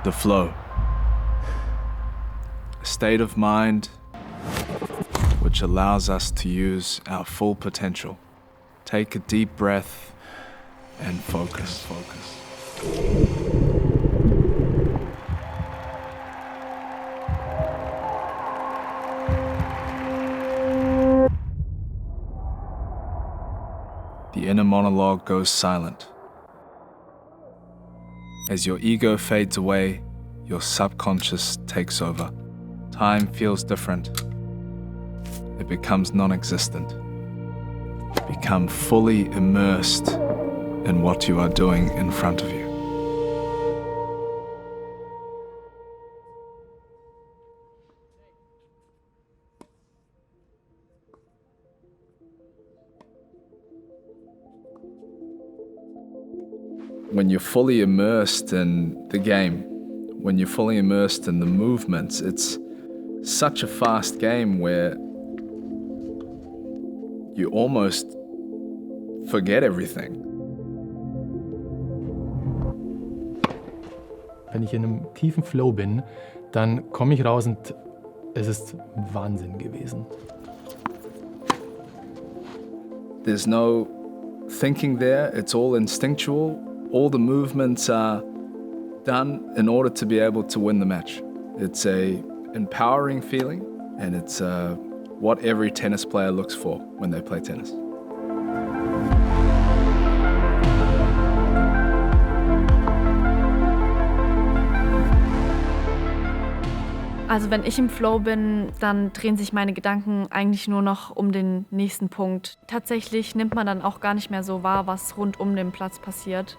The flow. A state of mind which allows us to use our full potential. Take a deep breath and focus. The inner monologue goes silent. As your ego fades away, your subconscious takes over. Time feels different. It becomes non-existent. Become fully immersed in what you are doing in front of you. When you're fully immersed in the game, when you're fully immersed in the movements, it's such a fast game where you almost forget everything. Wenn ich in einem tiefen Flow bin, dann komme ich raus und es ist Wahnsinn gewesen. There's no thinking there, it's all instinctual. All the movements are done in order to be able to win the match. It's a empowering feeling, and it's what every tennis player looks for when they play tennis. Also wenn ich im Flow bin, dann drehen sich meine Gedanken eigentlich nur noch um den nächsten Punkt. Tatsächlich nimmt man dann auch gar nicht mehr so wahr, was rund um den Platz passiert.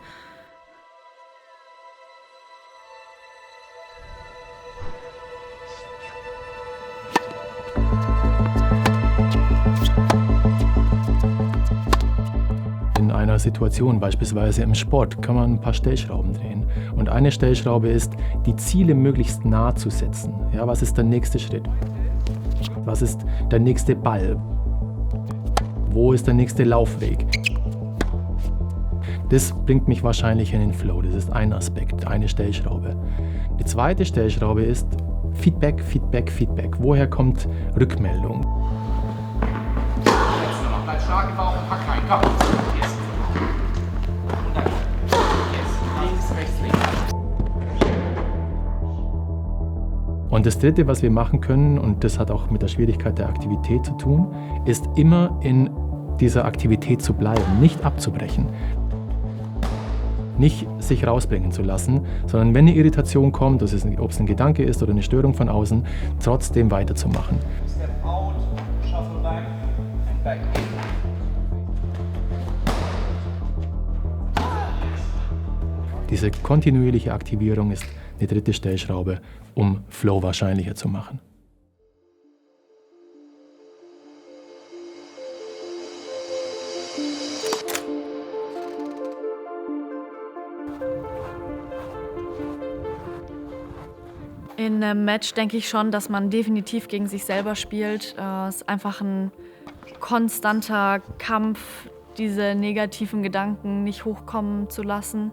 In einer Situation, beispielsweise im Sport, kann man ein paar Stellschrauben drehen. Und eine Stellschraube ist, die Ziele möglichst nah zu setzen. Ja, was ist der nächste Schritt? Was ist der nächste Ball? Wo ist der nächste Laufweg? Das bringt mich wahrscheinlich in den Flow. Das ist ein Aspekt, eine Stellschraube. Die zweite Stellschraube ist Feedback. Woher kommt Rückmeldung? Bleib stark im Bauch und pack rein. Komm. Yes. Und dann. Yes. Links, rechts. Und das Dritte, was wir machen können, und das hat auch mit der Schwierigkeit der Aktivität zu tun, ist immer in dieser Aktivität zu bleiben, nicht abzubrechen. Nicht sich rausbringen zu lassen, sondern wenn eine Irritation kommt, ob es ein Gedanke ist oder eine Störung von außen, trotzdem weiterzumachen. Step out, shuffle back and back in. Diese kontinuierliche Aktivierung ist eine dritte Stellschraube, um Flow wahrscheinlicher zu machen. In einem Match denke ich schon, dass man definitiv gegen sich selber spielt. Es ist einfach ein konstanter Kampf, diese negativen Gedanken nicht hochkommen zu lassen.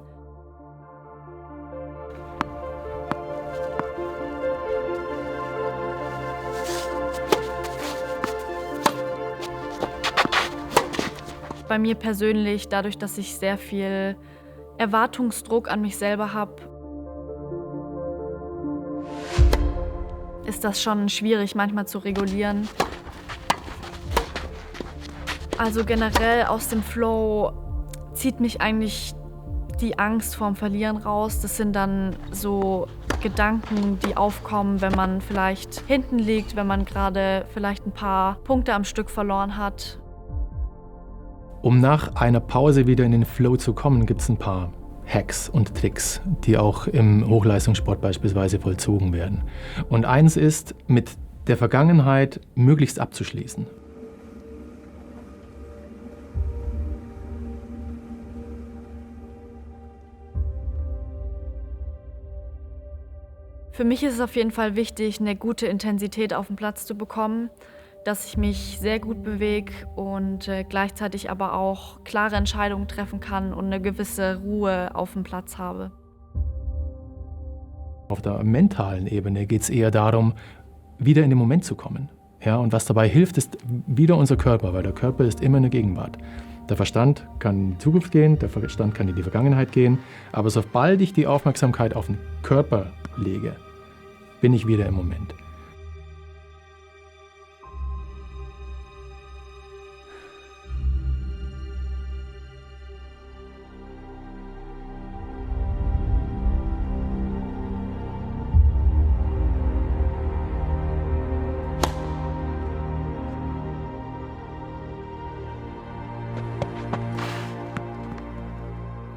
Bei mir persönlich, dadurch, dass ich sehr viel Erwartungsdruck an mich selber habe, ist das schon schwierig manchmal zu regulieren. Also generell aus dem Flow zieht mich eigentlich die Angst vorm Verlieren raus. Das sind dann so Gedanken, die aufkommen, wenn man vielleicht hinten liegt, wenn man gerade vielleicht ein paar Punkte am Stück verloren hat. Um nach einer Pause wieder in den Flow zu kommen, gibt es ein paar Hacks und Tricks, die auch im Hochleistungssport beispielsweise vollzogen werden. Und eins ist, mit der Vergangenheit möglichst abzuschließen. Für mich ist es auf jeden Fall wichtig, eine gute Intensität auf dem Platz zu bekommen. dass ich mich sehr gut bewege und gleichzeitig aber auch klare Entscheidungen treffen kann und eine gewisse Ruhe auf dem Platz habe. Auf der mentalen Ebene geht es eher darum, wieder in den Moment zu kommen. Ja, und was dabei hilft, ist wieder unser Körper, weil der Körper ist immer in der Gegenwart. Der Verstand kann in die Zukunft gehen, der Verstand kann in die Vergangenheit gehen, aber sobald ich die Aufmerksamkeit auf den Körper lege, bin ich wieder im Moment.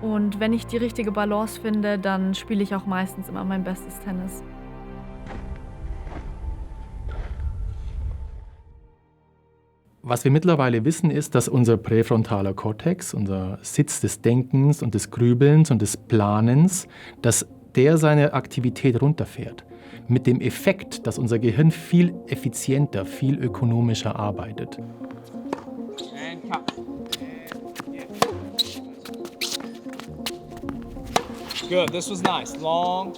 Und wenn ich die richtige Balance finde, dann spiele ich auch meistens immer mein bestes Tennis. Was wir mittlerweile wissen, ist, dass unser präfrontaler Kortex, unser Sitz des Denkens und des Grübelns und des Planens, dass der seine Aktivität runterfährt. Mit dem Effekt, dass unser Gehirn viel effizienter, viel ökonomischer arbeitet. And cut. And, yeah. Good, this was nice. Long.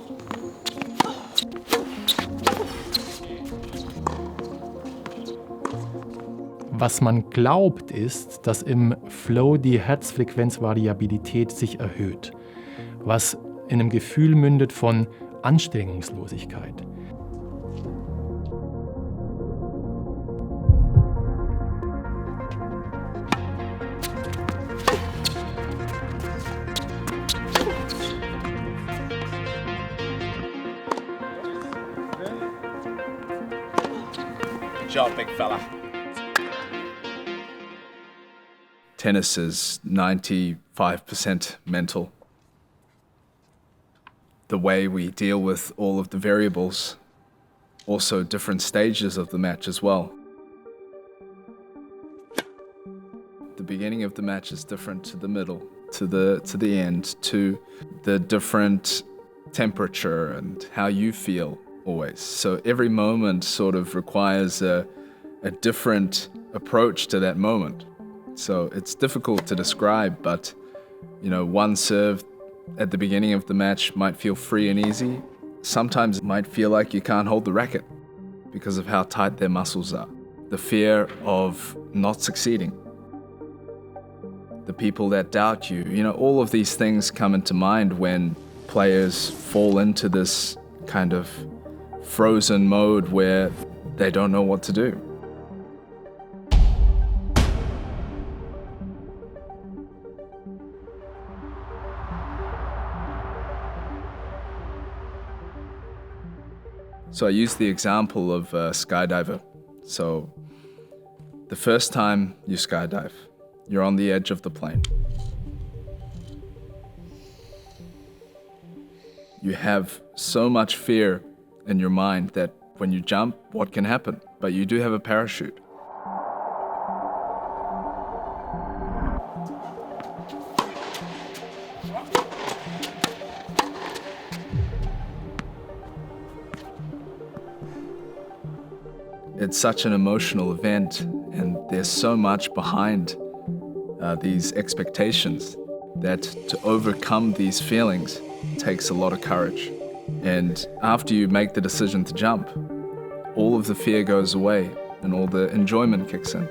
Was man glaubt, ist, dass im Flow die Herzfrequenzvariabilität sich erhöht, was in einem Gefühl mündet von Anstrengungslosigkeit. Good job, big fella. Tennis is 95% mental. The way we deal with all of the variables, also different stages of the match as well. The beginning of the match is different to the middle, to the end, to the different temperature and how you feel always. So every moment sort of requires a different approach to that moment. So it's difficult to describe, but one serve at the beginning of the match might feel free and easy. Sometimes it might feel like you can't hold the racket because of how tight their muscles are. The fear of not succeeding. The people that doubt you. All of these things come into mind when players fall into this kind of frozen mode where they don't know what to do. So I use the example of a skydiver. So the first time you skydive, you're on the edge of the plane. You have so much fear in your mind that when you jump, what can happen? But you do have a parachute. It's such an emotional event, and there's so much behind these expectations that to overcome these feelings takes a lot of courage. And after you make the decision to jump, all of the fear goes away and all the enjoyment kicks in.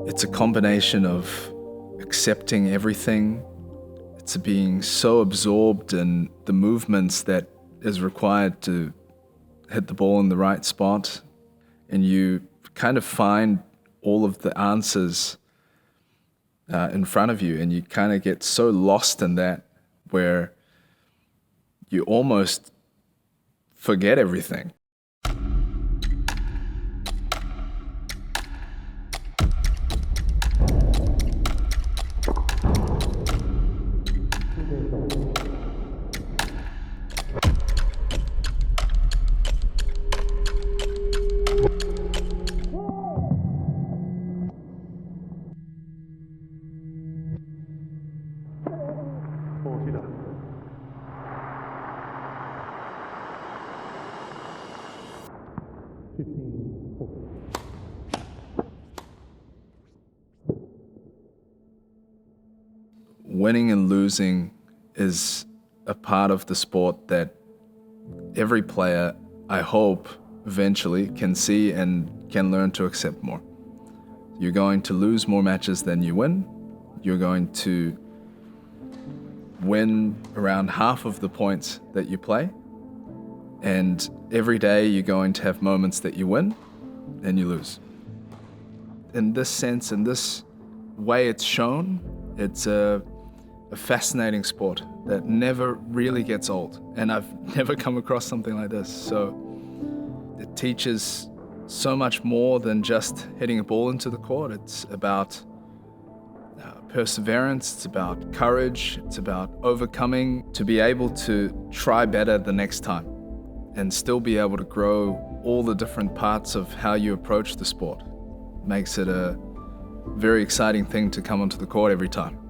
It's a combination of accepting everything. It's being so absorbed in the movements that is required to hit the ball in the right spot. And you kind of find all of the answers in front of you, and you kind of get so lost in that where you almost forget everything. winning and losing is a part of the sport that every player, I hope, eventually can see and can learn to accept more. You're going to lose more matches than you win. You're going to win around half of the points that you play. And every day you're going to have moments that you win and you lose. In this sense, in this way it's shown, it's a fascinating sport that never really gets old. And I've never come across something like this. So it teaches so much more than just hitting a ball into the court. It's about perseverance, it's about courage, it's about overcoming to be able to try better the next time and still be able to grow all the different parts of how you approach the sport. Makes it a very exciting thing to come onto the court every time.